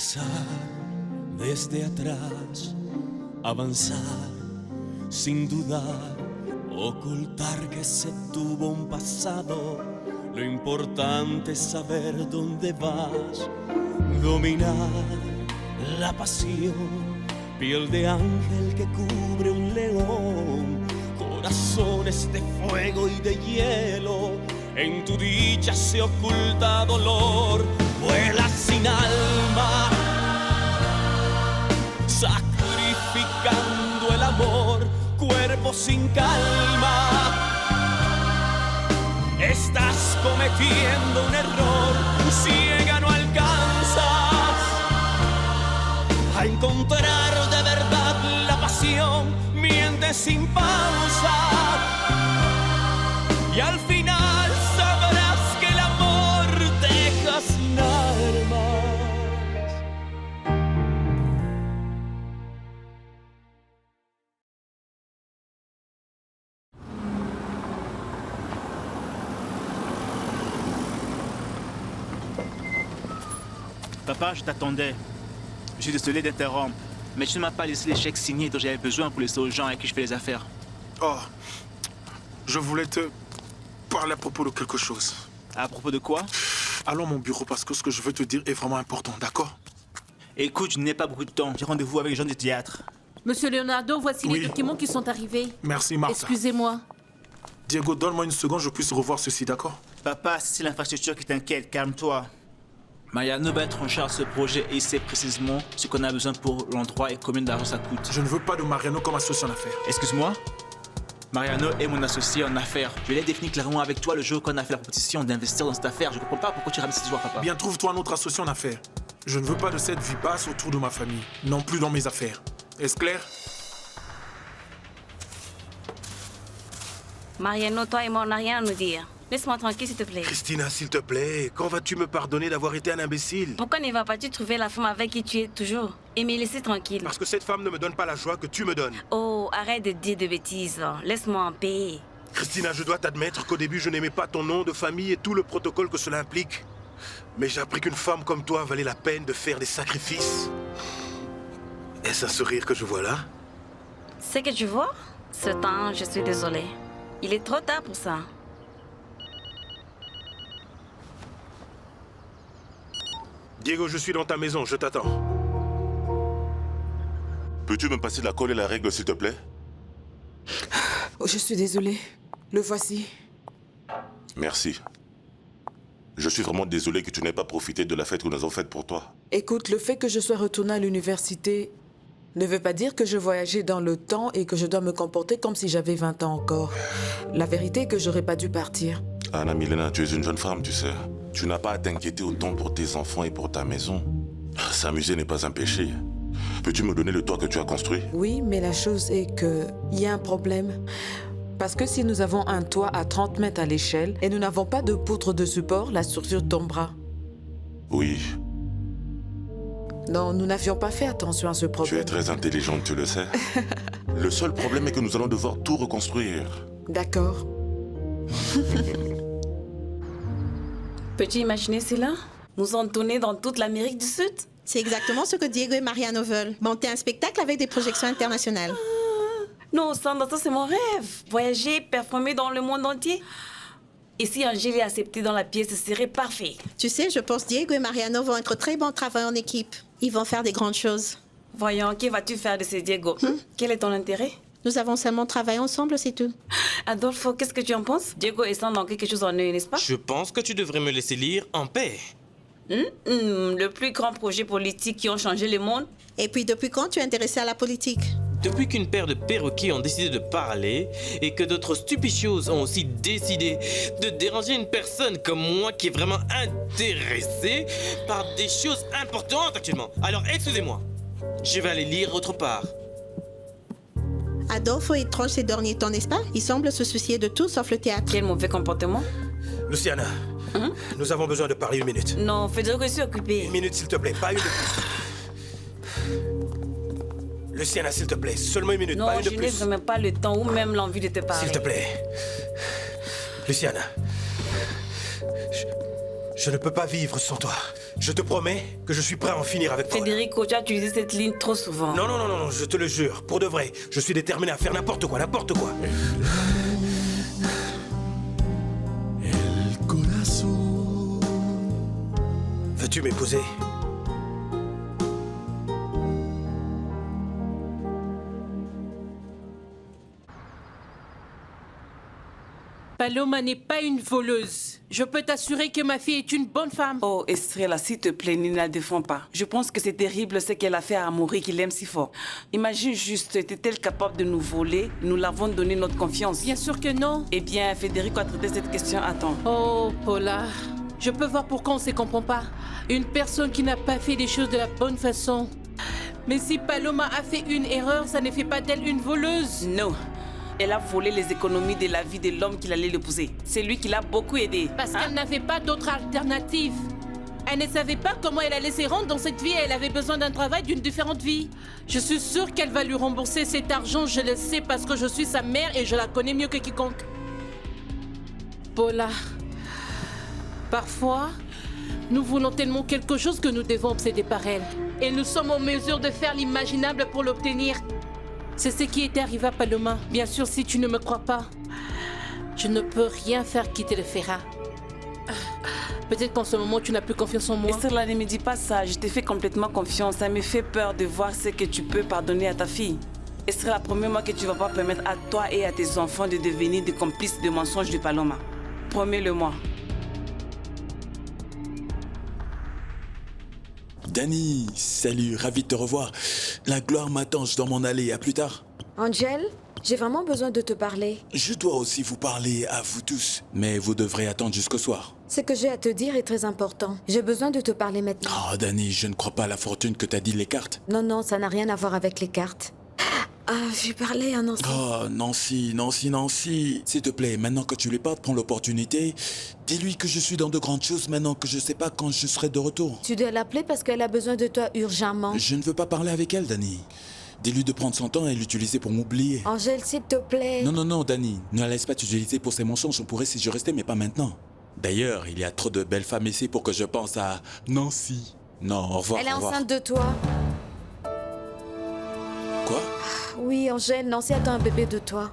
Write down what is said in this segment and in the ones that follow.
Empezar desde atrás, avanzar sin dudar, ocultar que se tuvo un pasado. Lo importante es saber dónde vas, dominar la pasión, piel de ángel que cubre un león, corazones de fuego y de hielo. En tu dicha se oculta dolor, vuela sin alma, sacrificando el amor, cuerpo sin calma. Estás cometiendo un error, ciega no alcanzas a encontrar de verdad la pasión, mientes sin pausa y al final sabrás que el amor deja sin armas. Papa, je t'attendais. Je suis désolé d'interrompre, mais tu ne m'as pas laissé les chèques signés dont j'avais besoin pour laisser aux gens avec qui je fais les affaires. Oh, je voulais te parler à propos de quelque chose. À propos de quoi? Allons à mon bureau parce que ce que je veux te dire est vraiment important, d'accord? Écoute, je n'ai pas beaucoup de temps. J'ai rendez-vous avec les gens du théâtre. Monsieur Leonardo, voici Oui. les documents qui sont arrivés. Merci, Martha. Excusez-moi. Diego, donne-moi une seconde, je puisse revoir ceci, d'accord? Papa, c'est l'infrastructure qui t'inquiète, calme-toi. Mariano va être en charge de ce projet et il sait précisément ce qu'on a besoin pour l'endroit et combien d'argent ça coûte. Je ne veux pas de Mariano comme associé en affaires. Excuse-moi? Mariano est mon associé en affaires. Je l'ai défini clairement avec toi le jour qu'on a fait la proposition d'investir dans cette affaire. Je comprends pas pourquoi tu ramènes cette histoire, papa. Bien, trouve-toi un autre associé en affaires. Je ne veux pas de cette vie basse autour de ma famille, non plus dans mes affaires. Est-ce clair? Mariano, toi et moi, on n'a rien à nous dire. Laisse-moi tranquille, s'il te plaît. Christina, s'il te plaît, quand vas-tu me pardonner d'avoir été un imbécile? Pourquoi ne vas pas-tu trouver la femme avec qui tu es toujours et me laisser tranquille? Parce que cette femme ne me donne pas la joie que tu me donnes. Oh, arrête de dire de bêtises. Laisse-moi en paix. Christina, je dois t'admettre qu'au début, je n'aimais pas ton nom de famille et tout le protocole que cela implique. Mais j'ai appris qu'une femme comme toi valait la peine de faire des sacrifices. Est-ce un sourire que je vois là? Ce que tu vois, ce temps, je suis désolée. Il est trop tard pour ça. Diego, je suis dans ta maison, je t'attends. Peux-tu me passer la colle et la règle, s'il te plaît? Oh, je suis désolée. Le voici. Merci. Je suis vraiment désolé que tu n'aies pas profité de la fête que nous avons faite pour toi. Écoute, le fait que je sois retournée à l'université ne veut pas dire que je voyageais dans le temps et que je dois me comporter comme si j'avais 20 ans encore. La vérité est que j'aurais pas dû partir. Anna Milena, tu es une jeune femme, tu sais. Tu n'as pas à t'inquiéter autant pour tes enfants et pour ta maison. S'amuser n'est pas un péché. Peux-tu me donner le toit que tu as construit? Oui, mais la chose est que il y a un problème. Parce que si nous avons un toit à 30 mètres à l'échelle et nous n'avons pas de poutre de support, la structure tombera. Oui, Non, nous n'avions pas fait attention à ce tu problème. es très intelligente, tu le sais. Le seul problème est que nous allons devoir tout reconstruire. D'accord. Peux-tu imaginer cela? Nous en tourner dans toute l'Amérique du Sud? C'est exactement ce que Diego et Mariano veulent. Monter un spectacle avec des projections internationales. Non, Sandra, ça c'est mon rêve. Voyager, performer dans le monde entier. Et si Angèle est acceptée dans la pièce, ce serait parfait. Tu sais, je pense Diego et Mariano vont être très bons travailleurs en équipe. Ils vont faire des grandes choses. Voyons, que vas-tu faire de ces Diego? Quel est ton intérêt? Nous avons seulement travaillé ensemble, c'est tout. Adolfo, qu'est-ce que tu en penses? Diego et Sandra ont quelque chose en eux, n'est-ce pas? Je pense que tu devrais me laisser lire en paix. Le plus grand projet politique qui ont changé le monde? Et puis, depuis quand tu es intéressé à la politique? Depuis qu'une paire de perroquets ont décidé de parler et que d'autres stupides ont aussi décidé de déranger une personne comme moi qui est vraiment intéressée par des choses importantes actuellement. Alors excusez-moi, je vais aller lire autre part. Adolfo est étrange ces derniers temps, n'est-ce pas? Il semble se soucier de tout sauf le théâtre. Quel mauvais comportement? Luciana, nous avons besoin de parler une minute. Non, Federico, je suis occupé. Une minute, s'il te plaît, pas une de plus. Luciana, s'il te plaît, seulement une minute, Non, pas une je de n'ai plus. vraiment pas le temps ou même l'envie de te parler. S'il te plaît. Luciana. Je ne peux pas vivre sans toi. Je te promets que je suis prêt à en finir avec Paul. Federico, tu as utilisé cette ligne trop souvent. Non, non, non, non, je te le jure. Pour de vrai, je suis déterminé à faire n'importe quoi, n'importe quoi. El corazón. Veux-tu m'épouser? Paloma n'est pas une voleuse. Je peux t'assurer que ma fille est une bonne femme. Oh, Estrella, s'il te plaît, ne la défends pas. Je pense que c'est terrible ce qu'elle a fait à Amaury, qu'il aime si fort. Imagine juste, était-elle capable de nous voler? Nous l'avons donné notre confiance. Bien sûr que non. Eh bien, Federico a traité cette question à temps. Oh, Paula, je peux voir pourquoi on ne se comprend pas. Une personne qui n'a pas fait les choses de la bonne façon. Mais si Paloma a fait une erreur, ça ne fait pas d'elle une voleuse. Non. Elle a volé les économies de la vie de l'homme qu'il allait l'épouser. C'est lui qui l'a beaucoup aidé. Parce qu'elle n'avait pas d'autre alternative. Elle ne savait pas comment elle allait se rendre dans cette vie et elle avait besoin d'un travail d'une différente vie. Je suis sûre qu'elle va lui rembourser cet argent, je le sais parce que je suis sa mère et je la connais mieux que quiconque. Paula, parfois, nous voulons tellement quelque chose que nous devons obséder par elle. Et nous sommes en mesure de faire l'imaginable pour l'obtenir. C'est ce qui est arrivé à Paloma. Bien sûr, si tu ne me crois pas, je ne peux rien faire qui te le fera. Peut-être qu'en ce moment, tu n'as plus confiance en moi. Estrella, ne me dis pas ça. Je t'ai fait complètement confiance. Ça me fait peur de voir ce que tu peux pardonner à ta fille. Estrella, promets-moi que tu ne vas pas permettre à toi et à tes enfants de devenir des complices de mensonges de Paloma. Promets-le-moi. Danny, salut, ravi de te revoir. La gloire m'attend, je dois m'en aller, à plus tard. Angel, j'ai vraiment besoin de te parler. Je dois aussi vous parler à vous tous, mais vous devrez attendre jusqu'au soir. Ce que j'ai à te dire est très important. J'ai besoin de te parler maintenant. Oh, Danny, je ne crois pas à la fortune que t'as dit les cartes. Non, non, ça n'a rien à voir avec les cartes. Ah, j'ai parlé à Nancy. Oh, Nancy. S'il te plaît, maintenant que tu lui parles, prends l'opportunité. Dis-lui que je suis dans de grandes choses maintenant, que je sais pas quand je serai de retour. Tu dois l'appeler parce qu'elle a besoin de toi urgemment. Je ne veux pas parler avec elle, Danny. Dis-lui de prendre son temps et l'utiliser pour m'oublier. Angèle, s'il te plaît. Non, Danny. Ne la laisse pas t'utiliser pour ses mensonges. On pourrait si je restais, mais pas maintenant. D'ailleurs, il y a trop de belles femmes ici pour que je pense à Nancy. Non, au revoir. Elle est enceinte de toi. Quoi? Oui, Angèle, Nancy attend un bébé de toi.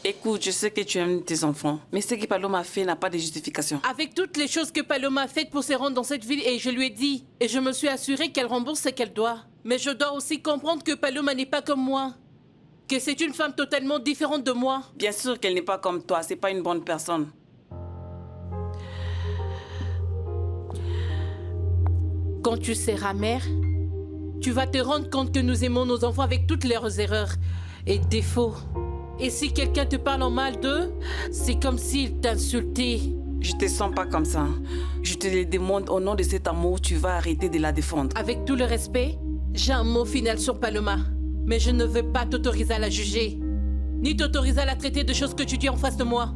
Écoute, je sais que tu aimes tes enfants, mais ce que Paloma a fait n'a pas de justification. Avec toutes les choses que Paloma a faites pour se rendre dans cette ville, et je lui ai dit, et je me suis assurée qu'elle rembourse ce qu'elle doit. Mais je dois aussi comprendre que Paloma n'est pas comme moi. Que c'est une femme totalement différente de moi. Bien sûr qu'elle n'est pas comme toi, c'est pas une bonne personne. Quand tu seras mère, tu vas te rendre compte que nous aimons nos enfants avec toutes leurs erreurs et défauts. Et si quelqu'un te parle en mal d'eux, c'est comme s'il t'insultait. Je te sens pas comme ça. Je te le demande au nom de cet amour, tu vas arrêter de la défendre. Avec tout le respect, j'ai un mot final sur Paloma. Mais je ne veux pas t'autoriser à la juger, ni t'autoriser à la traiter de choses que tu dis en face de moi.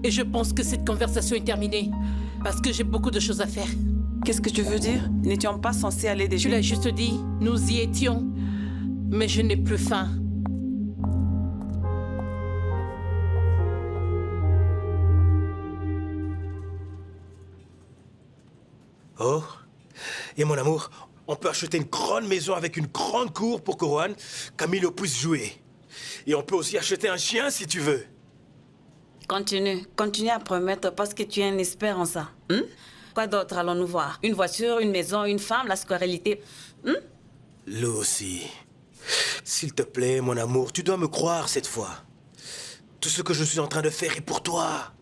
Et je pense que cette conversation est terminée, parce que j'ai beaucoup de choses à faire. Qu'est-ce que tu veux dire? N'étions pas censés aller déjà? Tu l'as juste dit, nous y étions. Mais je n'ai plus faim. Oh, et mon amour, on peut acheter une grande maison avec une grande cour pour que Juan, Camilo puisse jouer. Et on peut aussi acheter un chien si tu veux. Continue à promettre parce que tu es un expert en ça. Quoi d'autre allons-nous voir? Une voiture, une maison, une femme, la squirrelité. Lou aussi. S'il te plaît, mon amour, tu dois me croire cette fois. Tout ce que je suis en train de faire est pour toi.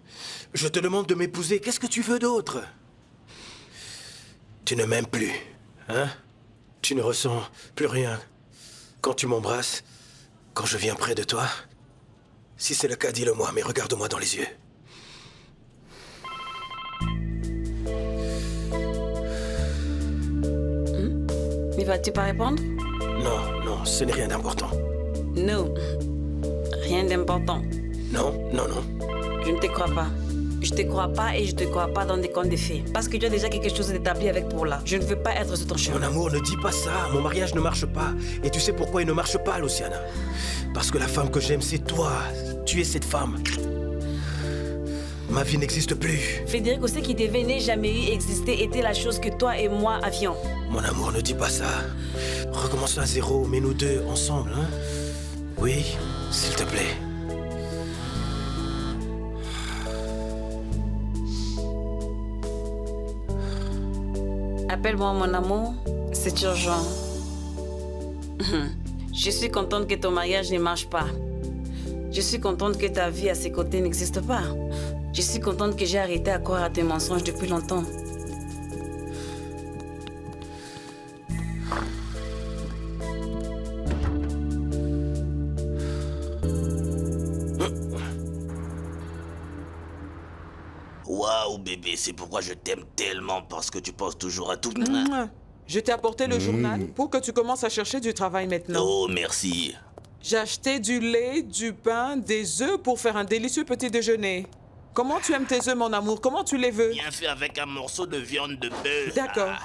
Je te demande de m'épouser. Qu'est-ce que tu veux d'autre? Tu ne m'aimes plus, hein? Tu ne ressens plus rien quand tu m'embrasses, quand je viens près de toi? Si c'est le cas, dis-le-moi, mais regarde-moi dans les yeux. Ne vas-tu pas répondre? Non, ce n'est rien d'important. Non, rien d'important. Non. Je ne te crois pas. Je te crois pas et je te crois pas dans des contes de fées. Parce que tu as déjà quelque chose d'établi avec Paula. Je ne veux pas être sur ton chemin. Mon amour, ne dis pas ça. Mon mariage ne marche pas. Et tu sais pourquoi il ne marche pas, Luciana? Parce que la femme que j'aime, c'est toi. Tu es cette femme. Ma vie n'existe plus. Federico, ce qui devait ne jamais eu exister était la chose que toi et moi avions. Mon amour, ne dis pas ça. Recommençons à zéro, mais nous deux, ensemble, hein? Oui, s'il te plaît. Appelle-moi mon amour, c'est urgent. Je suis contente que ton mariage ne marche pas. Je suis contente que ta vie à ses côtés n'existe pas. Je suis contente que j'ai arrêté à croire à tes mensonges depuis longtemps. Waouh bébé, c'est pourquoi je t'aime tellement, parce que tu penses toujours à tout. Je t'ai apporté le journal pour que tu commences à chercher du travail maintenant. Oh, merci. J'ai acheté du lait, du pain, des œufs pour faire un délicieux petit déjeuner. Comment tu aimes tes œufs, mon amour? Comment tu les veux? Bien fait avec un morceau de viande de bœuf. D'accord.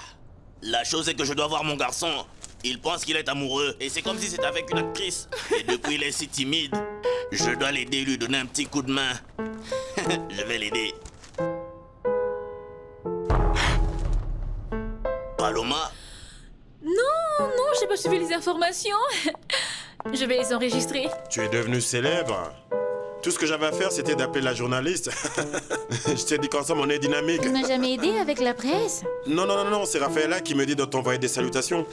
La chose est que je dois voir mon garçon. Il pense qu'il est amoureux et c'est comme si c'était avec une actrice. Et depuis il est si timide. Je dois l'aider, lui donner un petit coup de main. Je vais l'aider. Paloma? Non, j'ai pas suivi les informations. Je vais les enregistrer. Tu es devenu célèbre. Tout ce que j'avais à faire, c'était d'appeler la journaliste. Je t'ai dit qu'ensemble, on est dynamique. Tu m'as jamais aidé avec la presse? Non, c'est Raphaëla qui me dit de t'envoyer des salutations.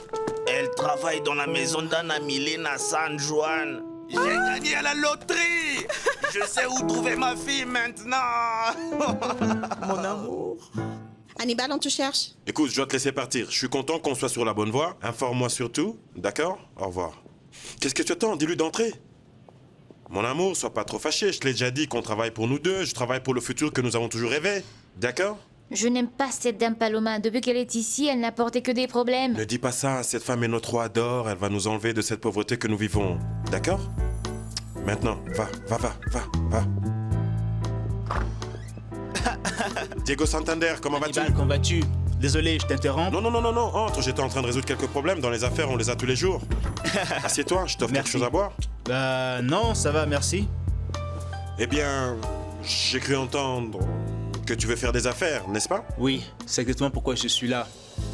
Elle travaille dans la maison d'Anna Milena San Juan. J'ai gagné à la loterie. Je sais où trouver ma fille maintenant. Mon amour. Hannibal, on te cherche. Écoute, je dois te laisser partir. Je suis content qu'on soit sur la bonne voie. Informe-moi surtout, d'accord? Au revoir. Qu'est-ce que tu attends? Dis-lui d'entrer. Mon amour, sois pas trop fâché. Je te l'ai déjà dit qu'on travaille pour nous deux. Je travaille pour le futur que nous avons toujours rêvé. D'accord? Je n'aime pas cette dame Paloma. Depuis qu'elle est ici, elle n'apporte que des problèmes. Ne dis pas ça. Cette femme est notre roi d'or. Elle va nous enlever de cette pauvreté que nous vivons. D'accord? Maintenant, va. Diego Santander, comment vas-tu? Hannibal, comment vas-tu? Désolé, je t'interromps. Non, entre. J'étais en train de résoudre quelques problèmes. Dans les affaires, on les a tous les jours. Assieds-toi, je t'offre quelque chose à boire. Non, ça va, merci. Eh bien, j'ai cru entendre que tu veux faire des affaires, n'est-ce pas? Oui, c'est exactement pourquoi je suis là.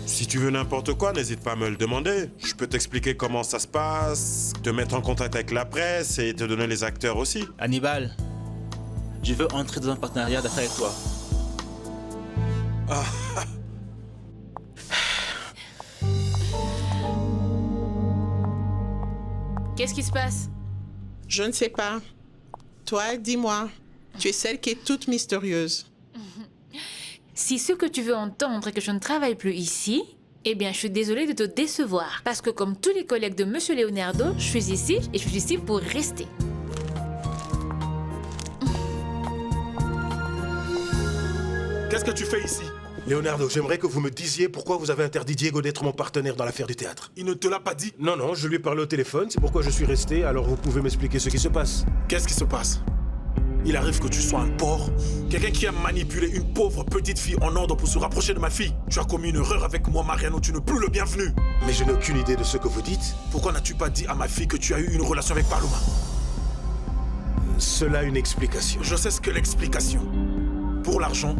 Si tu veux n'importe quoi, n'hésite pas à me le demander. Je peux t'expliquer comment ça se passe, te mettre en contact avec la presse et te donner les acteurs aussi. Hannibal, je veux entrer dans un partenariat d'affaires avec toi. Ah. Qu'est-ce qui se passe? Je ne sais pas. Toi, dis-moi. Tu es celle qui est toute mystérieuse. Si ce que tu veux entendre est que je ne travaille plus ici, eh bien, je suis désolée de te décevoir. Parce que comme tous les collègues de Monsieur Leonardo, je suis ici et je suis ici pour rester. Qu'est-ce que tu fais ici? Leonardo, j'aimerais que vous me disiez pourquoi vous avez interdit Diego d'être mon partenaire dans l'affaire du théâtre. Il ne te l'a pas dit? Non, je lui ai parlé au téléphone, c'est pourquoi je suis resté, alors vous pouvez m'expliquer ce qui se passe. Qu'est-ce qui se passe? Il arrive que tu sois un porc, quelqu'un qui a manipulé une pauvre petite fille en ordre pour se rapprocher de ma fille. Tu as commis une erreur avec moi, Mariano, tu n'es plus le bienvenu. Mais je n'ai aucune idée de ce que vous dites. Pourquoi n'as-tu pas dit à ma fille que tu as eu une relation avec Paloma? Cela a une explication. Je sais ce que l'explication. Pour l'argent,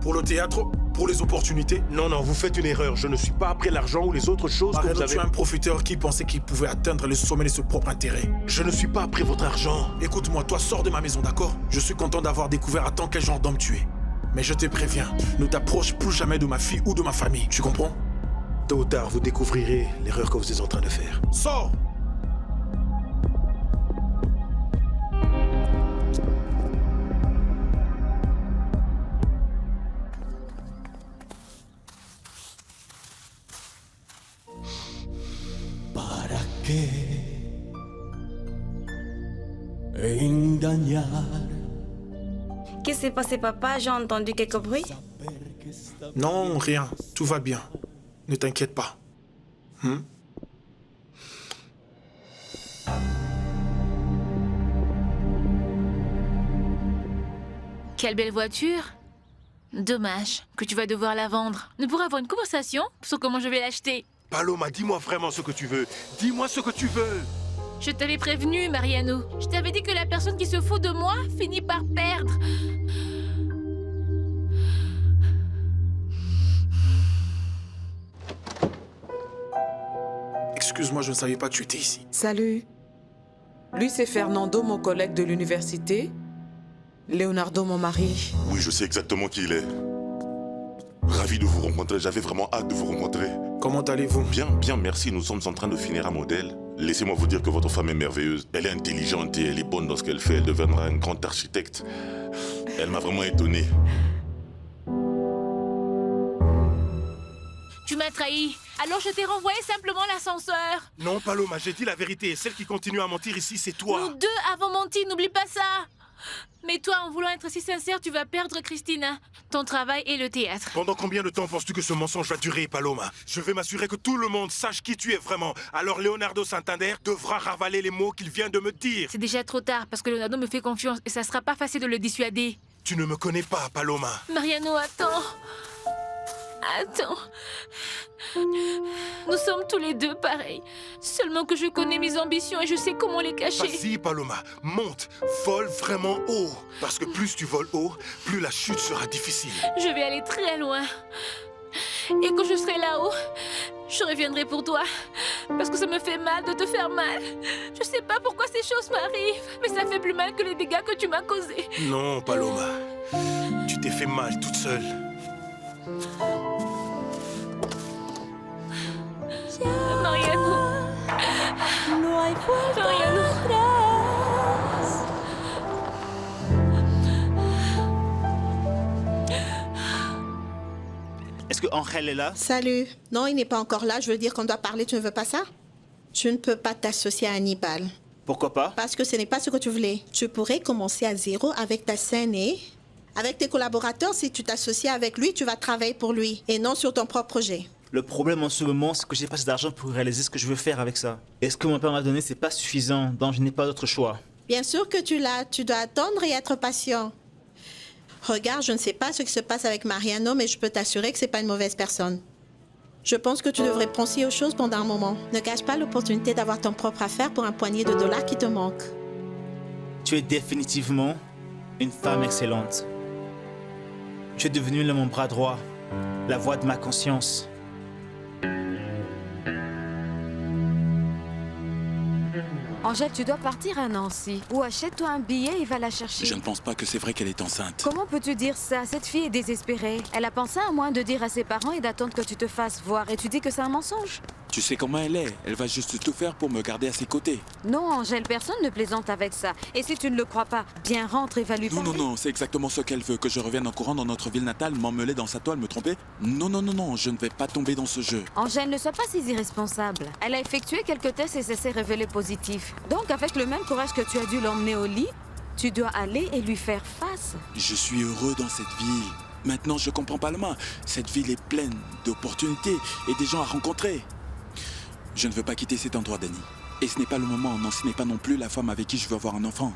pour le théâtre, pour les opportunités. Non, vous faites une erreur. Je ne suis pas après l'argent ou les autres choses Mariano, que vous avez... tu es un profiteur qui pensait qu'il pouvait atteindre le sommet de ses propres intérêts. Je ne suis pas après votre argent. Écoute-moi, toi, sors de ma maison, d'accord? Je suis content d'avoir découvert à temps quel genre d'homme tu es. Mais je te préviens, ne t'approche plus jamais de ma fille ou de ma famille. Tu comprends? Tôt ou tard, vous découvrirez l'erreur que vous êtes en train de faire. Sors! Qu'est-ce qui s'est passé, papa? J'ai entendu quelques bruits. Non, rien. Tout va bien. Ne t'inquiète pas. Quelle belle voiture. Dommage que tu vas devoir la vendre. Nous pourrons avoir une conversation sur comment je vais l'acheter. Paloma, dis-moi vraiment ce que tu veux. Dis-moi ce que tu veux. Je t'avais prévenu, Mariano. Je t'avais dit que la personne qui se fout de moi finit par perdre. Excuse-moi, je ne savais pas que tu étais ici. Salut. Lui, c'est Fernando, mon collègue de l'université. Leonardo, mon mari. Oui, je sais exactement qui il est. Ravi de vous rencontrer, j'avais vraiment hâte de vous rencontrer. Comment allez-vous? Bien, bien, merci. Nous sommes en train de finir un modèle. Laissez-moi vous dire que votre femme est merveilleuse. Elle est intelligente et elle est bonne dans ce qu'elle fait. Elle deviendra un grand architecte. Elle m'a vraiment étonné. Tu m'as trahi. Alors je t'ai renvoyé simplement l'ascenseur. Non, Paloma, j'ai dit la vérité. Celle qui continue à mentir ici, c'est toi. Nous deux avons menti, n'oublie pas ça. Mais toi, en voulant être si sincère, tu vas perdre Christina, ton travail et le théâtre. Pendant combien de temps penses-tu que ce mensonge va durer, Paloma? Je vais m'assurer que tout le monde sache qui tu es vraiment. Alors Leonardo Santander devra ravaler les mots qu'il vient de me dire. C'est déjà trop tard parce que Leonardo me fait confiance et ça sera pas facile de le dissuader. Tu ne me connais pas, Paloma. Mariano, attends. Attends. Nous sommes tous les deux pareils. Seulement que je connais mes ambitions et je sais comment les cacher. Vas-y, Paloma, monte, vole vraiment haut. Parce que plus tu voles haut, plus la chute sera difficile. Je vais aller très loin. Et quand je serai là-haut, je reviendrai pour toi. Parce que ça me fait mal de te faire mal. Je sais pas pourquoi ces choses m'arrivent, mais ça fait plus mal que les dégâts que tu m'as causés. Non, Paloma. Tu t'es fait mal toute seule. Mariano. Mariano. Est-ce que Angel est là? Salut. Non, il n'est pas encore là. Je veux dire qu'on doit parler. Tu ne veux pas ça? Je ne peux pas t'associer à Hannibal. Pourquoi pas? Parce que ce n'est pas ce que tu voulais. Tu pourrais commencer à zéro avec ta scène et... Avec tes collaborateurs, si tu t'associes avec lui, tu vas travailler pour lui et non sur ton propre projet. Le problème en ce moment, c'est que j'ai pas assez d'argent pour réaliser ce que je veux faire avec ça. Et ce que mon père m'a donné, c'est pas suffisant, donc je n'ai pas d'autre choix. Bien sûr que tu l'as. Tu dois attendre et être patient. Regarde, je ne sais pas ce qui se passe avec Mariano, mais je peux t'assurer que c'est pas une mauvaise personne. Je pense que tu devrais penser aux choses pendant un moment. Ne gâche pas l'opportunité d'avoir ton propre affaire pour un poignet de dollars qui te manque. Tu es définitivement une femme excellente. Tu es devenue mon bras droit, la voix de ma conscience. Angèle, tu dois partir à Nancy. Ou achète-toi un billet et va la chercher. Je ne pense pas que c'est vrai qu'elle est enceinte. Comment peux-tu dire ça? Cette fille est désespérée. Elle a pensé à moins de dire à ses parents et d'attendre que tu te fasses voir. Et tu dis que c'est un mensonge? Tu sais comment elle est. Elle va juste tout faire pour me garder à ses côtés. Non, Angèle, personne ne plaisante avec ça. Et si tu ne le crois pas, bien rentre et va lui parler. Non, c'est exactement ce qu'elle veut. Que je revienne en courant dans notre ville natale, m'emmêler dans sa toile, me tromper. Non, je ne vais pas tomber dans ce jeu. Angèle, ne sois pas si irresponsable. Elle a effectué quelques tests et ça s'est révélé positif. Donc, avec le même courage que tu as dû l'emmener au lit, tu dois aller et lui faire face. Je suis heureux dans cette ville. Maintenant, je comprends pas le mal. Cette ville est pleine d'opportunités et des gens à rencontrer. Je ne veux pas quitter cet endroit, Danny. Et ce n'est pas le moment. Non, ce n'est pas non plus la femme avec qui je veux avoir un enfant.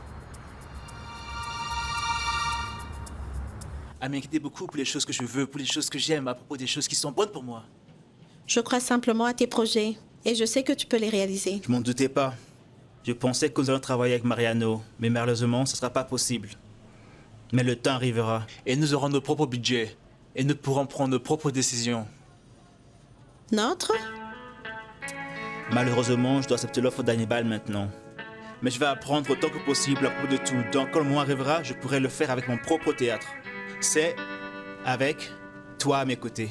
À m'inquiéter beaucoup pour les choses que je veux, pour les choses que j'aime, à propos des choses qui sont bonnes pour moi. Je crois simplement à tes projets et je sais que tu peux les réaliser. Je m'en doutais pas. Je pensais que nous allons travailler avec Mariano, mais malheureusement, ce ne sera pas possible. Mais le temps arrivera et nous aurons nos propres budgets et nous pourrons prendre nos propres décisions. Notre? Malheureusement, je dois accepter l'offre d'Hannibal maintenant. Mais je vais apprendre autant que possible à propos de tout. Donc, quand le moment arrivera, je pourrai le faire avec mon propre théâtre. C'est avec toi à mes côtés.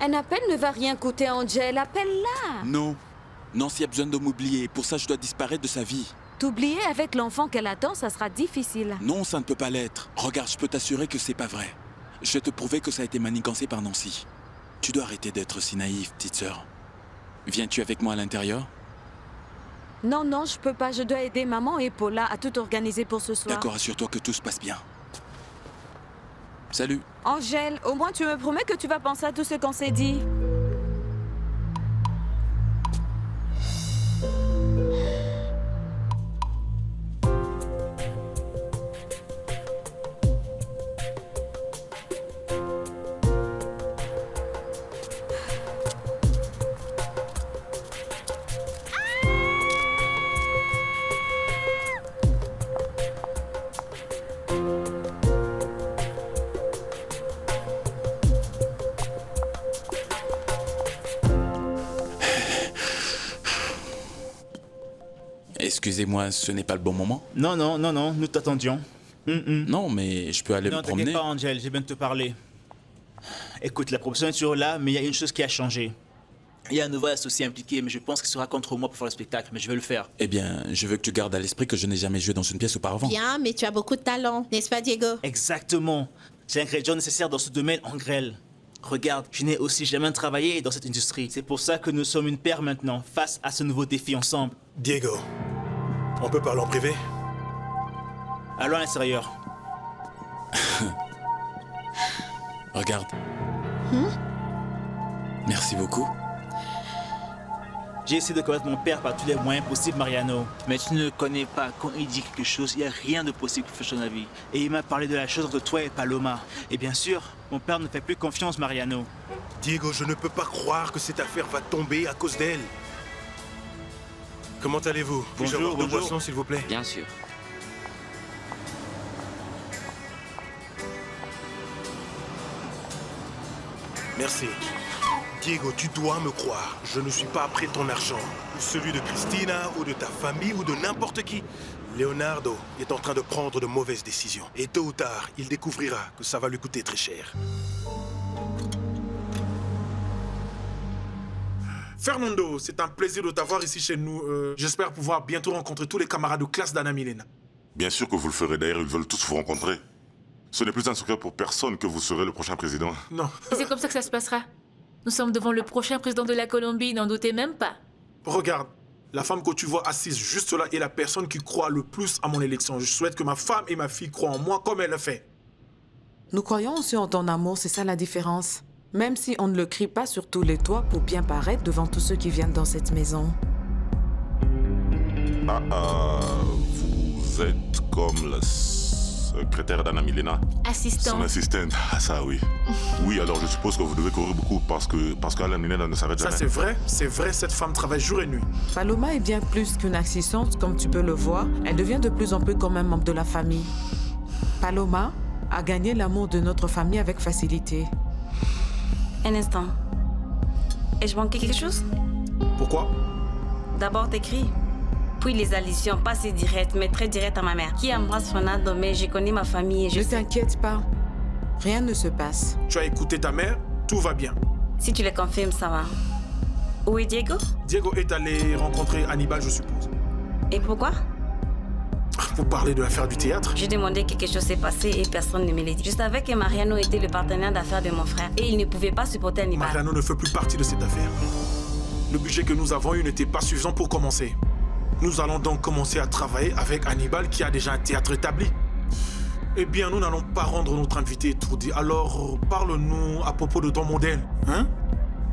Un appel ne va rien coûter, Angèle. Appelle-la. Non, Nancy a besoin de m'oublier. Pour ça, je dois disparaître de sa vie. T'oublier avec l'enfant qu'elle attend, ça sera difficile. Non, ça ne peut pas l'être. Regarde, je peux t'assurer que c'est pas vrai. Je vais te prouver que ça a été manigancé par Nancy. Tu dois arrêter d'être si naïve, petite sœur. Viens-tu avec moi à l'intérieur? Non, je peux pas. Je dois aider maman et Paula à tout organiser pour ce soir. D'accord, assure-toi que tout se passe bien. Salut. Angèle, au moins tu me promets que tu vas penser à tout ce qu'on s'est dit. Excusez-moi, ce n'est pas le bon moment? Non, nous t'attendions. Non, mais je peux aller me Non, promener. t'inquiète pas, Angel, j'ai bien de te parler. Écoute, la proposition est toujours là, mais il y a une chose qui a changé. Il y a un nouveau associé impliqué, mais je pense qu'il sera contre moi pour faire le spectacle, mais je vais le faire. Eh bien, je veux que tu gardes à l'esprit que je n'ai jamais joué dans une pièce auparavant. Bien, mais tu as beaucoup de talent, n'est-ce pas, Diego? Exactement. C'est l'ingrédient nécessaire dans ce domaine en grêle. Regarde, je n'ai aussi jamais travaillé dans cette industrie. C'est pour ça que nous sommes une paire maintenant, face à ce nouveau défi ensemble. Diego, on peut parler en privé? Allons à l'intérieur. Regarde. Merci beaucoup. J'ai essayé de connaître mon père par tous les moyens possibles, Mariano. Mais tu ne le connais pas. Quand il dit quelque chose, il n'y a rien de possible pour faire son avis. Et il m'a parlé de la chose entre toi et Paloma. Et bien sûr, mon père ne fait plus confiance, Mariano. Diego, je ne peux pas croire que cette affaire va tomber à cause d'elle. Comment allez-vous? Puis-je avoir deux boissons, s'il vous plaît? Bien sûr. Merci. Diego, tu dois me croire. Je ne suis pas après ton argent, ou celui de Christina, ou de ta famille, ou de n'importe qui. Leonardo est en train de prendre de mauvaises décisions. Et tôt ou tard, il découvrira que ça va lui coûter très cher. Fernando, c'est un plaisir de t'avoir ici chez nous. J'espère pouvoir bientôt rencontrer tous les camarades de classe d'Anna Milena. Bien sûr que vous le ferez, d'ailleurs, ils veulent tous vous rencontrer. Ce n'est plus un secret pour personne que vous serez le prochain président. Non. Et c'est comme ça que ça se passera. Nous sommes devant le prochain président de la Colombie, n'en doutez même pas. Regarde, la femme que tu vois assise juste là est la personne qui croit le plus à mon élection. Je souhaite que ma femme et ma fille croient en moi comme elle le fait. Nous croyons aussi en ton amour, c'est ça la différence. Même si on ne le crie pas sur tous les toits pour bien paraître devant tous ceux qui viennent dans cette maison. Vous êtes comme la secrétaire d'Anna Milena. Assistante. Son assistante, ça oui. Oui, alors je suppose que vous devez courir beaucoup parce qu'Anna Milena ne s'arrête jamais. Ça c'est vrai, cette femme travaille jour et nuit. Paloma est bien plus qu'une assistante, comme tu peux le voir. Elle devient de plus en plus comme un membre de la famille. Paloma a gagné l'amour de notre famille avec facilité. Un instant. Ai-je manqué quelque chose? Pourquoi? D'abord tes cris, puis les allusions, pas si directes, mais très directes à ma mère, qui embrasse Fernando, mais je connais ma famille et je sais... Ne t'inquiète pas. Rien ne se passe. Tu as écouté ta mère, tout va bien. Si tu le confirmes, ça va. Où est Diego? Diego est allé rencontrer Hannibal, je suppose. Et pourquoi? Pour parler de l'affaire du théâtre. J'ai demandé quelque chose s'est passé et personne ne me l'a dit. Je savais que Mariano était le partenaire d'affaires de mon frère et il ne pouvait pas supporter Hannibal. Mariano ne fait plus partie de cette affaire. Le budget que nous avons eu n'était pas suffisant pour commencer. Nous allons donc commencer à travailler avec Hannibal qui a déjà un théâtre établi. Eh bien, nous n'allons pas rendre notre invité étourdi. Alors, parle-nous à propos de ton modèle, hein?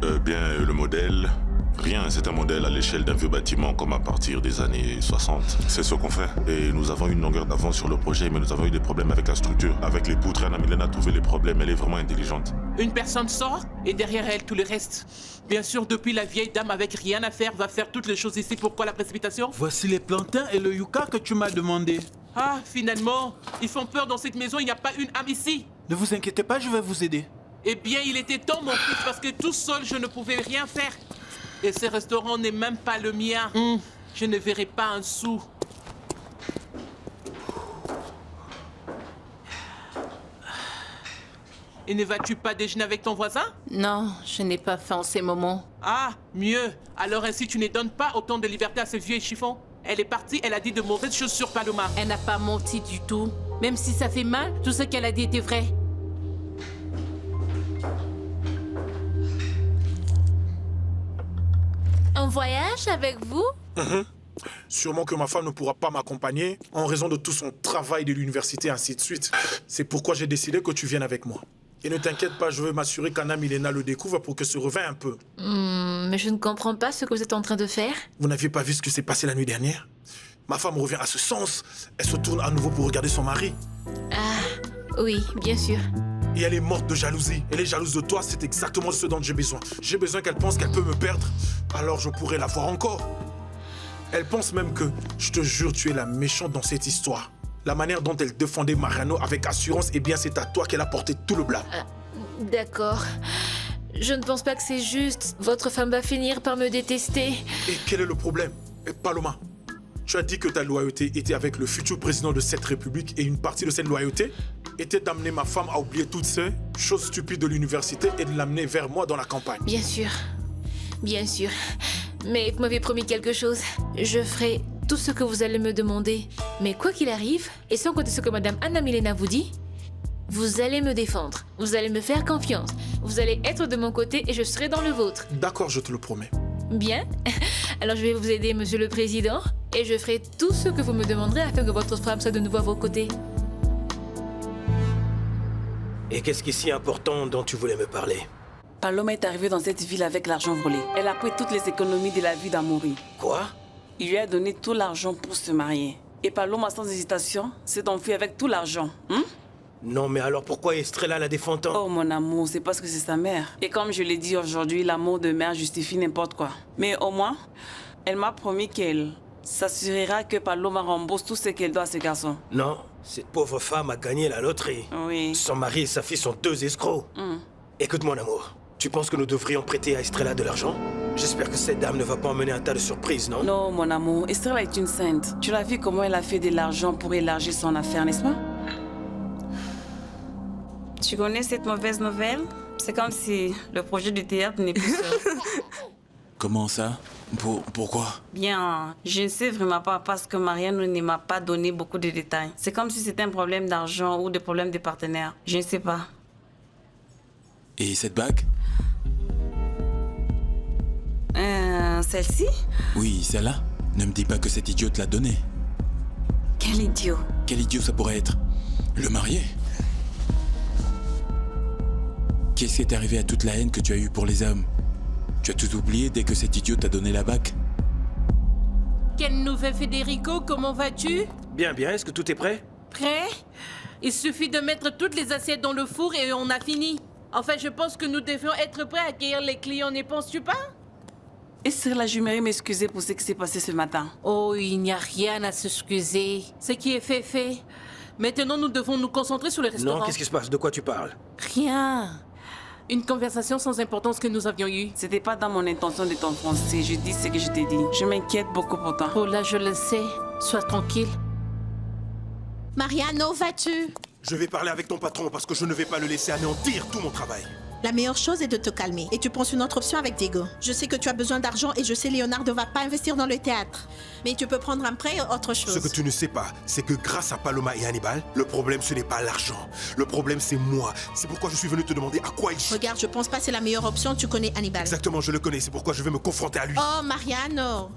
Le modèle... Rien, c'est un modèle à l'échelle d'un vieux bâtiment comme à partir des années 60. C'est ce qu'on fait. Et nous avons une longueur d'avance sur le projet, mais nous avons eu des problèmes avec la structure. Avec les poutres, Anna Milena a trouvé les problèmes. Elle est vraiment intelligente. Une personne sort et derrière elle, tout le reste. Bien sûr, depuis la vieille dame avec rien à faire va faire toutes les choses ici. Pourquoi la précipitation? Voici les plantains et le yucca que tu m'as demandé. Ah, finalement, ils font peur dans cette maison. Il n'y a pas une âme ici. Ne vous inquiétez pas, je vais vous aider. Eh bien, il était temps, mon fils, parce que tout seul, je ne pouvais rien faire. Et ce restaurant n'est même pas le mien. Je ne verrai pas un sou. Et ne vas-tu pas déjeuner avec ton voisin? Non, je n'ai pas faim en ces moments. Ah, mieux. Alors ainsi, tu ne donnes pas autant de liberté à ce vieux chiffon. Elle est partie, elle a dit de mauvaises choses sur Paloma. Elle n'a pas menti du tout. Même si ça fait mal, tout ce qu'elle a dit était vrai. Un voyage avec vous? Sûrement que ma femme ne pourra pas m'accompagner en raison de tout son travail de l'université, ainsi de suite. C'est pourquoi j'ai décidé que tu viennes avec moi. Et ne t'inquiète pas, je veux m'assurer qu'Anna Milena le découvre pour qu'elle se réveille un peu. Mais je ne comprends pas ce que vous êtes en train de faire. Vous n'aviez pas vu ce qui s'est passé la nuit dernière? Ma femme revient à ce sens. Elle se tourne à nouveau pour regarder son mari. Ah, oui, bien sûr. Et elle est morte de jalousie. Elle est jalouse de toi, c'est exactement ce dont j'ai besoin. J'ai besoin qu'elle pense qu'elle peut me perdre. Alors je pourrai la voir encore. Elle pense même que, je te jure, tu es la méchante dans cette histoire. La manière dont elle défendait Mariano avec assurance, eh bien c'est à toi qu'elle a porté tout le blâme. D'accord. Je ne pense pas que c'est juste. Votre femme va finir par me détester. Et quel est le problème? Paloma, Tu as dit que ta loyauté était avec le futur président de cette république et une partie de cette loyauté était d'amener ma femme à oublier toutes ces choses stupides de l'université et de l'amener vers moi dans la campagne. Bien sûr. Bien sûr. Mais vous m'avez promis quelque chose. Je ferai tout ce que vous allez me demander. Mais quoi qu'il arrive, et sans compter ce que Madame Anna Milena vous dit, vous allez me défendre. Vous allez me faire confiance. Vous allez être de mon côté et je serai dans le vôtre. D'accord, je te le promets. Bien. Alors je vais vous aider, Monsieur le Président, et je ferai tout ce que vous me demanderez afin que votre femme soit de nouveau à vos côtés. Et qu'est-ce qui est si important dont tu voulais me parler? Paloma est arrivée dans cette ville avec l'argent volé. Elle a pris toutes les économies de la vie d'Amaury. Quoi? Il lui a donné tout l'argent pour se marier. Et Paloma, sans hésitation, s'est enfuie avec tout l'argent. Non, mais alors pourquoi Estrella la défend tant? Oh mon amour, c'est parce que c'est sa mère. Et comme je l'ai dit aujourd'hui, l'amour de mère justifie n'importe quoi. Mais au moins, elle m'a promis qu'elle s'assurera que Paloma rembourse tout ce qu'elle doit à ce garçon. Non, cette pauvre femme a gagné la loterie. Oui. Son mari et sa fille sont deux escrocs. Écoute mon amour, tu penses que nous devrions prêter à Estrella de l'argent? J'espère que cette dame ne va pas emmener un tas de surprises, non? Non, mon amour, Estrella est une sainte. Tu l'as vu comment elle a fait de l'argent pour élargir son affaire, n'est-ce pas? Tu connais cette mauvaise nouvelle? C'est comme si le projet du théâtre n'est plus seul. Comment ça? Pourquoi? Bien, je ne sais vraiment pas parce que Mariano ne m'a pas donné beaucoup de détails. C'est comme si c'était un problème d'argent ou des problèmes de partenaire. Je ne sais pas. Et cette bague? Celle-ci? Oui, celle-là. Ne me dis pas que cette idiote l'a donnée. Quel idiot? Quel idiot ça pourrait être? Le marié? Qu'est-ce qui est arrivé à toute la haine que tu as eue pour les hommes? Tu as tout oublié dès que cet idiot t'a donné la bague? Quelle nouvelle, Federico? Comment vas-tu? Bien, bien. Est-ce que tout est prêt? Prêt? Il suffit de mettre toutes les assiettes dans le four et on a fini. Enfin, je pense que nous devions être prêts à accueillir les clients, n'y penses-tu pas? Estrella, j'aimerais m'excuser pour ce qui s'est passé ce matin. Oh, il n'y a rien à s'excuser. Ce qui est fait, fait. Maintenant, nous devons nous concentrer sur le restaurant. Non, qu'est-ce qui se passe? De quoi tu parles? Rien. Une conversation sans importance que nous avions eue. C'était pas dans mon intention de t'enfoncer. Je dis ce que je t'ai dit. Je m'inquiète beaucoup pour toi. Oh là, je le sais. Sois tranquille. Mariano, vas-tu? Je vais parler avec ton patron parce que je ne vais pas le laisser anéantir tout mon travail. La meilleure chose est de te calmer et tu penses une autre option avec Diego. Je sais que tu as besoin d'argent et je sais Leonardo va pas investir dans le théâtre. Mais tu peux prendre un prêt ou autre chose. Ce que tu ne sais pas, c'est que grâce à Paloma et Hannibal, le problème ce n'est pas l'argent. Le problème c'est moi. C'est pourquoi je suis venu te demander à quoi il... Regarde, je pense pas que c'est la meilleure option, tu connais Hannibal. Exactement, je le connais, c'est pourquoi je vais me confronter à lui. Oh, Mariano.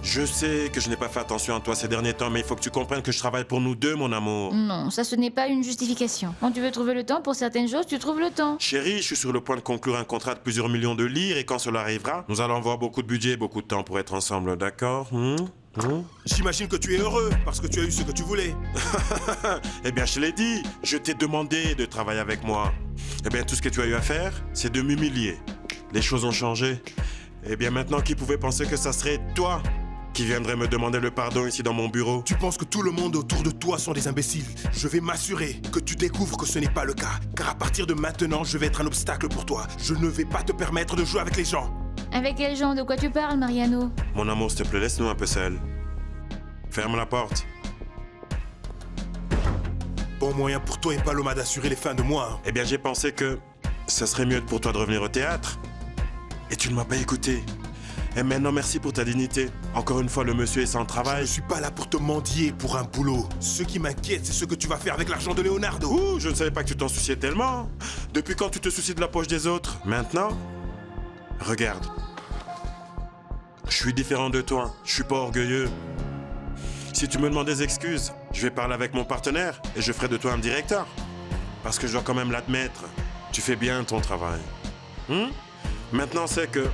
Je sais que je n'ai pas fait attention à toi ces derniers temps, mais il faut que tu comprennes que je travaille pour nous deux, mon amour. Non, ça ce n'est pas une justification. Quand tu veux trouver le temps pour certaines choses, tu trouves le temps. Chérie, je suis sur le point de conclure un contrat de plusieurs millions de lire et quand cela arrivera, nous allons avoir beaucoup de budget et beaucoup de temps pour être ensemble, d'accord? J'imagine que tu es heureux parce que tu as eu ce que tu voulais. Eh bien, je te l'ai dit, je t'ai demandé de travailler avec moi. Eh bien, tout ce que tu as eu à faire, c'est de m'humilier. Les choses ont changé. Eh bien, maintenant, qui pouvait penser que ça serait toi qui viendrait me demander le pardon ici dans mon bureau? Tu penses que tout le monde autour de toi sont des imbéciles. Je vais m'assurer que tu découvres que ce n'est pas le cas. Car à partir de maintenant, je vais être un obstacle pour toi. Je ne vais pas te permettre de jouer avec les gens. Avec quel genre? De quoi tu parles, Mariano? Mon amour, s'il te plaît, laisse-nous un peu seuls. Ferme la porte. Bon moyen pour toi et Paloma d'assurer les fins de mois. Eh bien, j'ai pensé que ça serait mieux pour toi de revenir au théâtre. Et tu ne m'as pas écouté. Et maintenant, merci pour ta dignité. Encore une fois, le monsieur est sans travail. Je ne suis pas là pour te mendier pour un boulot. Ce qui m'inquiète, c'est ce que tu vas faire avec l'argent de Leonardo. Ouh, je ne savais pas que tu t'en souciais tellement. Depuis quand tu te soucies de la poche des autres? Maintenant, regarde. Je suis différent de toi. Je suis pas orgueilleux. Si tu me demandes des excuses, je vais parler avec mon partenaire et je ferai de toi un directeur. Parce que je dois quand même l'admettre. Tu fais bien ton travail. Maintenant, c'est que...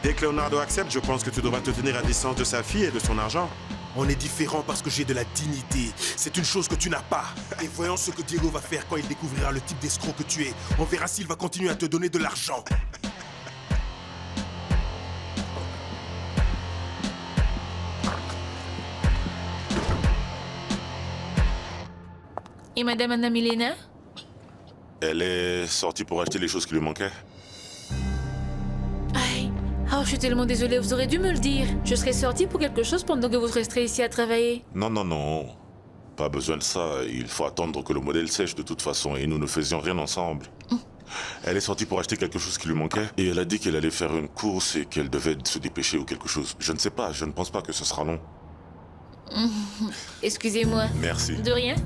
Dès que Leonardo accepte, je pense que tu devras te tenir à distance de sa fille et de son argent. On est différents parce que j'ai de la dignité. C'est une chose que tu n'as pas. Et voyons ce que Diego va faire quand il découvrira le type d'escroc que tu es. On verra s'il va continuer à te donner de l'argent. Et Madame Anna Milena? Elle est sortie pour acheter les choses qui lui manquaient. Oh, je suis tellement désolée, vous aurez dû me le dire. Je serais sortie pour quelque chose pendant que vous resterez ici à travailler. Non, non, non. Pas besoin de ça. Il faut attendre que le modèle sèche de toute façon et nous ne faisions rien ensemble. Elle est sortie pour acheter quelque chose qui lui manquait et elle a dit qu'elle allait faire une course et qu'elle devait se dépêcher ou quelque chose. Je ne sais pas, je ne pense pas que ce sera long. Excusez-moi. Merci. De rien.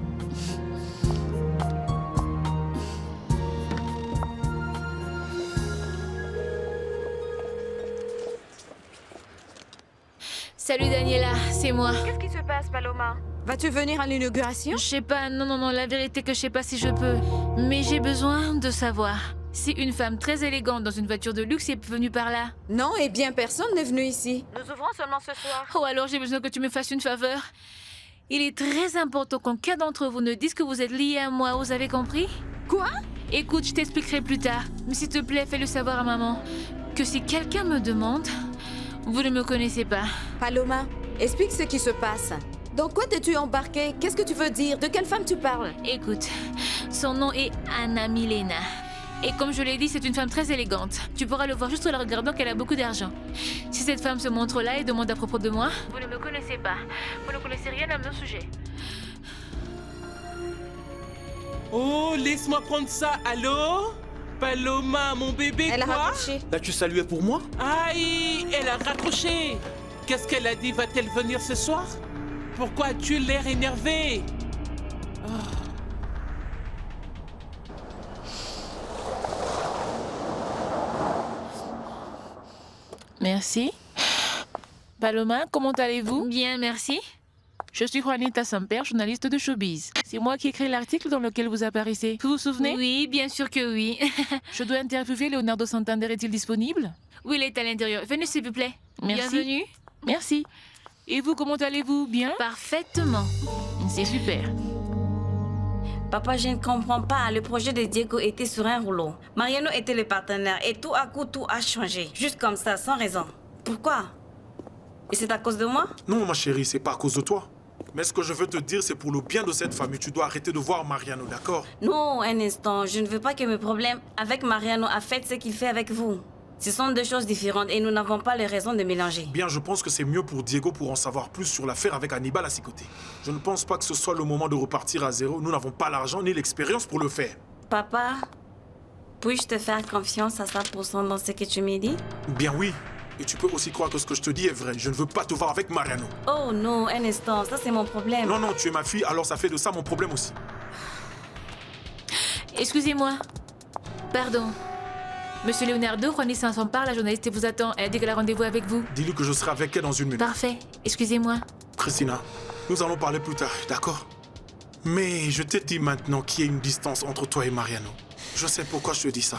Salut Daniela, c'est moi. Qu'est-ce qui se passe, Paloma? Vas-tu venir à l'inauguration? Je sais pas, non, la vérité que je sais pas si je peux. Mais j'ai besoin de savoir. Si une femme très élégante dans une voiture de luxe est venue par là. Non, eh bien, personne n'est venu ici. Nous ouvrons seulement ce soir. Oh, alors j'ai besoin que tu me fasses une faveur. Il est très important qu'aucun d'entre vous ne dise que vous êtes liés à moi, vous avez compris? Quoi? Écoute, je t'expliquerai plus tard. Mais s'il te plaît, fais-le savoir à maman. Que si quelqu'un me demande, vous ne me connaissez pas. Paloma, explique ce qui se passe. Dans quoi t'es-tu embarquée? Qu'est-ce que tu veux dire? De quelle femme tu parles? Écoute, son nom est Anna Milena. Et comme je l'ai dit, c'est une femme très élégante. Tu pourras le voir juste en la regardant qu'elle a beaucoup d'argent. Si cette femme se montre là et demande à propos de moi, vous ne me connaissez pas. Vous ne connaissez rien à mon sujet. Oh, laisse-moi prendre ça. Allô? Paloma, mon bébé, Elle quoi? a raccroché. Là, tu saluais pour moi? Aïe, elle a raccroché. Qu'est-ce qu'elle a dit? Va-t-elle venir ce soir? Pourquoi as-tu l'air énervé? Merci. Paloma, comment allez-vous? Bien, merci. Je suis Juanita Samper, journaliste de Showbiz. C'est moi qui ai écrit l'article dans lequel vous apparaissez. Vous vous souvenez? Oui, bien sûr que oui. Je dois interviewer Leonardo Santander. Est-il disponible? Oui, il est à l'intérieur. Venez, s'il vous plaît. Merci. Bienvenue. Merci. Et vous, comment allez-vous? Bien? Parfaitement. C'est super. Papa, je ne comprends pas. Le projet de Diego était sur un rouleau. Mariano était le partenaire et tout à coup, tout a changé. Juste comme ça, sans raison. Pourquoi? Et c'est à cause de moi? Non, ma chérie, c'est pas à cause de toi. Mais ce que je veux te dire, c'est pour le bien de cette famille. Tu dois arrêter de voir Mariano, d'accord? Non, un instant. Je ne veux pas que mes problèmes avec Mariano affectent ce qu'il fait avec vous. Ce sont deux choses différentes et nous n'avons pas les raisons de mélanger. Bien, je pense que c'est mieux pour Diego pour en savoir plus sur l'affaire avec Hannibal à ses côtés. Je ne pense pas que ce soit le moment de repartir à zéro. Nous n'avons pas l'argent ni l'expérience pour le faire. Papa, puis-je te faire confiance à 100% dans ce que tu me dis? Bien oui. Et tu peux aussi croire que ce que je te dis est vrai. Je ne veux pas te voir avec Mariano. Oh non, un instant, ça c'est mon problème. Non, non, tu es ma fille, alors ça fait de ça mon problème aussi. Excusez-moi. Pardon. Monsieur Leonardo, Juanita s'en parle, la journaliste vous attend. Elle a dit qu'elle a rendez-vous avec vous. Dis-lui que je serai avec elle dans une minute. Parfait. Excusez-moi. Christina, nous allons parler plus tard, d'accord? Mais je te dis maintenant qu'il y a une distance entre toi et Mariano. Je sais pourquoi je te dis ça.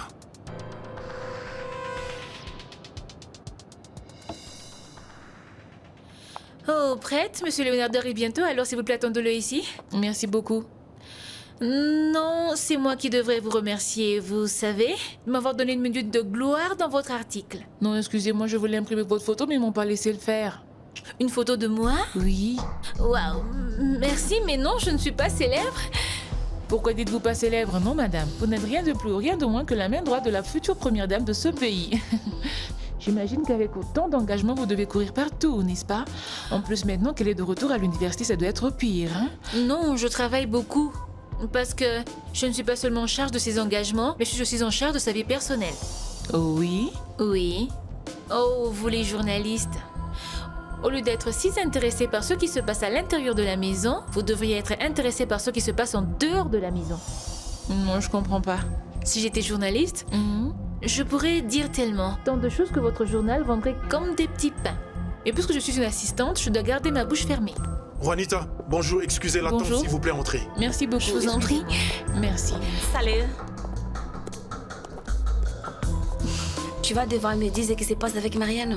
Oh, prête? Monsieur Leonardo arrive bientôt, alors s'il vous plaît, attendez-le ici. Merci beaucoup. Non, c'est moi qui devrais vous remercier, vous savez, de m'avoir donné une minute de gloire dans votre article. Non, excusez-moi, je voulais imprimer votre photo, mais ils m'ont pas laissé le faire. Une photo de moi? Oui. Waouh, merci, mais non, je ne suis pas célèbre. Pourquoi dites-vous pas célèbre? Non, madame. Vous n'êtes rien de plus, rien de moins que la main droite de la future première dame de ce pays. J'imagine qu'avec autant d'engagement, vous devez courir partout, n'est-ce pas? En plus, maintenant qu'elle est de retour à l'université, ça doit être pire, hein? Non, je travaille beaucoup. Parce que je ne suis pas seulement en charge de ses engagements, mais je suis aussi en charge de sa vie personnelle. Oh oui? Oui. Oh, vous les journalistes. Au lieu d'être si intéressés par ce qui se passe à l'intérieur de la maison, vous devriez être intéressés par ce qui se passe en dehors de la maison. Non, je comprends pas. Si j'étais journaliste, je pourrais dire tellement. Tant de choses que votre journal vendrait comme des petits pains. Et puisque je suis une assistante, je dois garder ma bouche fermée. Juanita, bonjour, excusez l'attente, s'il vous plaît, entrez. Merci beaucoup. Je vous en prie. Merci. Salut. Tu vas devoir me dire ce qui se passe avec Mariano.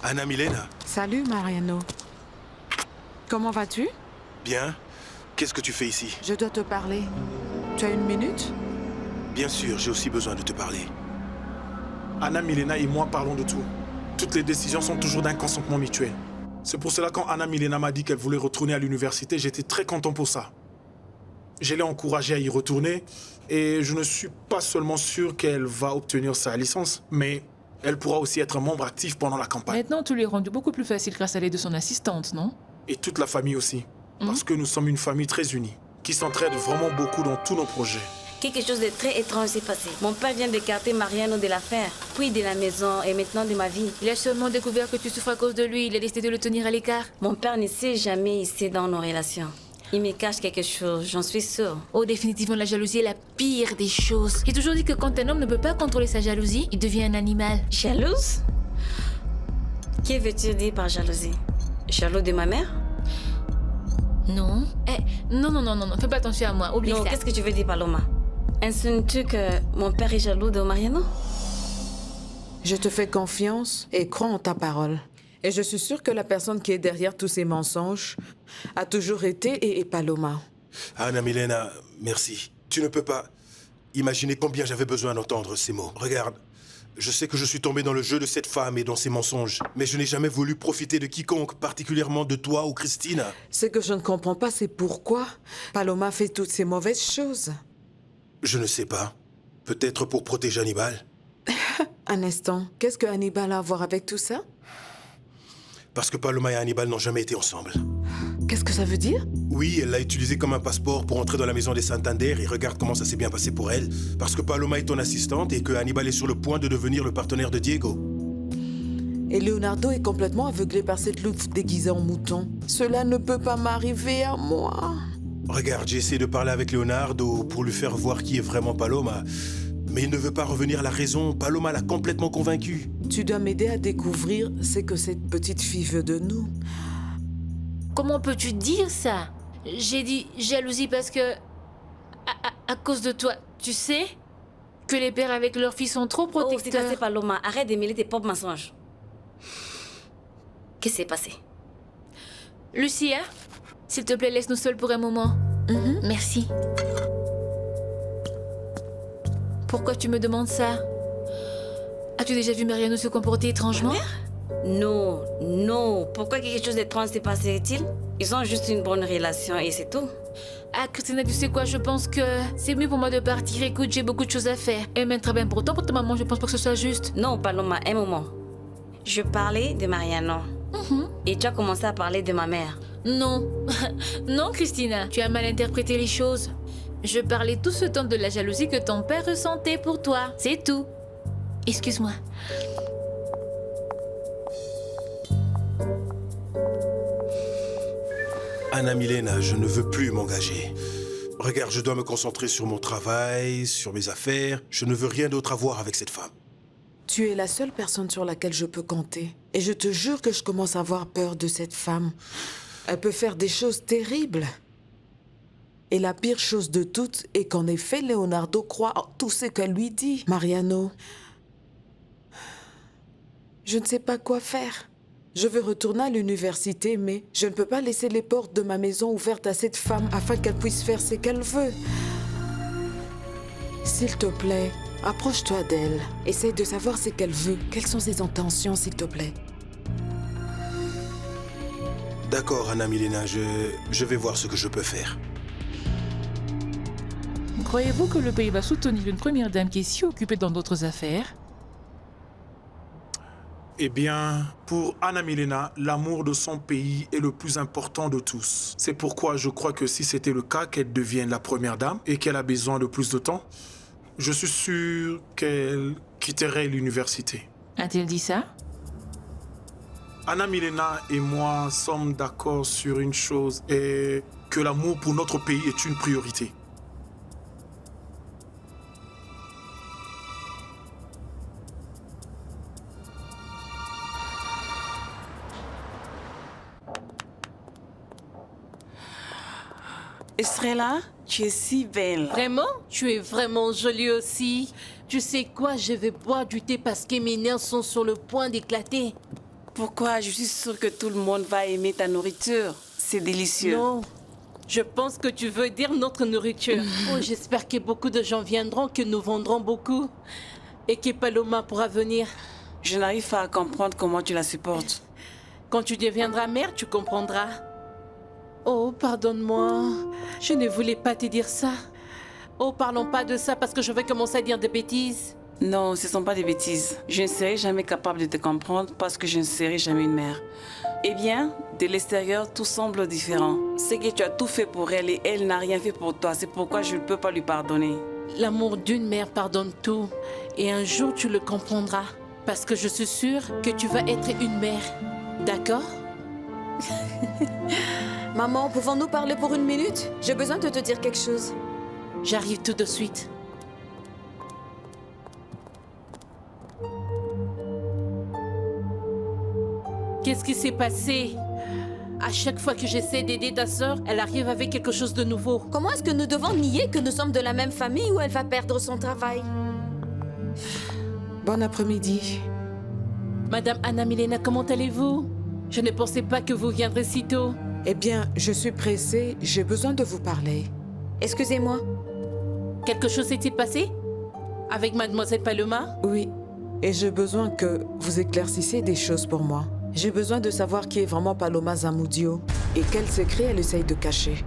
Anna Milena. Salut Mariano. Comment vas-tu? Bien. Qu'est-ce que tu fais ici? Je dois te parler. Tu as une minute? Bien sûr, j'ai aussi besoin de te parler. Anna Milena et moi parlons de tout. toutes les décisions sont toujours d'un consentement mutuel. C'est pour cela quand Anna Milena m'a dit qu'elle voulait retourner à l'université, j'étais très content pour ça. Je l'ai encouragée à y retourner et je ne suis pas seulement sûr qu'elle va obtenir sa licence, mais elle pourra aussi être un membre actif pendant la campagne. Maintenant, tu l'es rendu beaucoup plus facile grâce à l'aide de son assistante, non? Et toute la famille aussi, parce que nous sommes une famille très unie, qui s'entraide vraiment beaucoup dans tous nos projets. Quelque chose de très étrange s'est passé. Mon père vient d'écarter Mariano de l'affaire, puis de la maison et maintenant de ma vie. Il a seulement découvert que tu souffres à cause de lui. Il a décidé de le tenir à l'écart. Mon père ne sait jamais ici dans nos relations. Il me cache quelque chose, j'en suis sûre. Oh, définitivement, la jalousie est la pire des choses. J'ai toujours dit que quand un homme ne peut pas contrôler sa jalousie, il devient un animal. Jalouse? Qui veux-tu dire par jalousie? Jaloux de ma mère? Non. Non, fais pas attention à moi, oublie non, ça. Qu'est-ce que tu veux dire, Paloma? Insinues-tu que mon père est jaloux de Mariano? Je te fais confiance et crois en ta parole. Et je suis sûre que la personne qui est derrière tous ces mensonges a toujours été et est Paloma. Anna Milena, merci. Tu ne peux pas imaginer combien j'avais besoin d'entendre ces mots. Regarde, je sais que je suis tombé dans le jeu de cette femme et dans ses mensonges, mais je n'ai jamais voulu profiter de quiconque, particulièrement de toi ou Christina. Ce que je ne comprends pas, c'est pourquoi Paloma fait toutes ces mauvaises choses. Je ne sais pas. Peut-être pour protéger Hannibal. Un instant, qu'est-ce que Hannibal a à voir avec tout ça? Parce que Paloma et Hannibal n'ont jamais été ensemble. Qu'est-ce que ça veut dire? Oui, elle l'a utilisé comme un passeport pour entrer dans la maison des Santander et regarde comment ça s'est bien passé pour elle. Parce que Paloma est ton assistante et que Hannibal est sur le point de devenir le partenaire de Diego. Et Leonardo est complètement aveuglé par cette louve déguisée en mouton. Cela ne peut pas m'arriver à moi. Regarde, j'ai essayé de parler avec Leonardo pour lui faire voir qui est vraiment Paloma. Mais il ne veut pas revenir à la raison. Paloma l'a complètement convaincu. Tu dois m'aider à découvrir ce que cette petite fille veut de nous. Comment peux-tu dire ça? J'ai dit jalousie parce que... À cause de toi, tu sais que les pères avec leurs filles sont trop protecteurs. Oh, c'est passé, Paloma. Arrête de mêler tes propres mensonges. Qu'est-ce qui s'est passé? Lucia, s'il te plaît, laisse-nous seuls pour un moment. Merci. Pourquoi tu me demandes ça? As-tu déjà vu Mariano se comporter étrangement? Non. Pourquoi quelque chose d'étrange s'est passé-il? Ils ont juste une bonne relation et c'est tout. Ah, Christina, tu sais quoi? Je pense que c'est mieux pour moi de partir. Écoute, j'ai beaucoup de choses à faire. Elle m'aime très bien. Pourtant, pour ta maman, je pense pas que ce soit juste. Non, Paloma, un moment. Je parlais de Mariano. Et tu as commencé à parler de ma mère. Non. Non, Christina. Tu as mal interprété les choses. Je parlais tout ce temps de la jalousie que ton père ressentait pour toi. C'est tout. Excuse-moi. Anna Milena, je ne veux plus m'engager. Regarde, je dois me concentrer sur mon travail, sur mes affaires. Je ne veux rien d'autre à voir avec cette femme. Tu es la seule personne sur laquelle je peux compter. Et je te jure que je commence à avoir peur de cette femme. Elle peut faire des choses terribles. Et la pire chose de toutes est qu'en effet, Leonardo croit en tout ce qu'elle lui dit. Mariano, je ne sais pas quoi faire. Je veux retourner à l'université, mais je ne peux pas laisser les portes de ma maison ouvertes à cette femme afin qu'elle puisse faire ce qu'elle veut. S'il te plaît, approche-toi d'elle. Essaye de savoir ce qu'elle veut. Quelles sont ses intentions, s'il te plaît? D'accord, Anna Milena, je vais voir ce que je peux faire. Croyez-vous que le pays va soutenir une première dame qui est si occupée dans d'autres affaires? Eh bien, pour Anna Milena, l'amour de son pays est le plus important de tous. C'est pourquoi je crois que si c'était le cas qu'elle devienne la première dame et qu'elle a besoin de plus de temps, je suis sûr qu'elle quitterait l'université. A-t-elle dit ça? Anna Milena et moi sommes d'accord sur une chose, et que l'amour pour notre pays est une priorité. Estrella, tu es si belle. Vraiment? Tu es vraiment jolie aussi. Tu sais quoi? Je vais boire du thé parce que mes nerfs sont sur le point d'éclater. Pourquoi? Je suis sûre que tout le monde va aimer ta nourriture. C'est délicieux. Non. Je pense que tu veux dire notre nourriture. Oh, j'espère que beaucoup de gens viendront, que nous vendrons beaucoup. Et que Paloma pourra venir. Je n'arrive pas à comprendre comment tu la supportes. Quand tu deviendras mère, tu comprendras. Oh, pardonne-moi. Je ne voulais pas te dire ça. Oh, parlons pas de ça parce que je vais commencer à dire des bêtises. Non, ce ne sont pas des bêtises. Je ne serai jamais capable de te comprendre parce que je ne serai jamais une mère. Eh bien, de l'extérieur, tout semble différent. C'est que tu as tout fait pour elle et elle n'a rien fait pour toi. C'est pourquoi je ne peux pas lui pardonner. L'amour d'une mère pardonne tout. Et un jour, tu le comprendras. Parce que je suis sûre que tu vas être une mère. D'accord? Maman, pouvons-nous parler pour une minute? J'ai besoin de te dire quelque chose. J'arrive tout de suite. Qu'est-ce qui s'est passé? À chaque fois que j'essaie d'aider ta sœur, elle arrive avec quelque chose de nouveau. Comment est-ce que nous devons nier que nous sommes de la même famille ou elle va perdre son travail? Bon après-midi. Madame Anna Milena, comment allez-vous? Je ne pensais pas que vous viendrez si tôt. Eh bien, je suis pressée. J'ai besoin de vous parler. Excusez-moi. Quelque chose s'est-il passé? Avec mademoiselle Paloma? Oui. Et j'ai besoin que vous éclaircissiez des choses pour moi. J'ai besoin de savoir qui est vraiment Paloma Zamudio et quel secret elle essaye de cacher.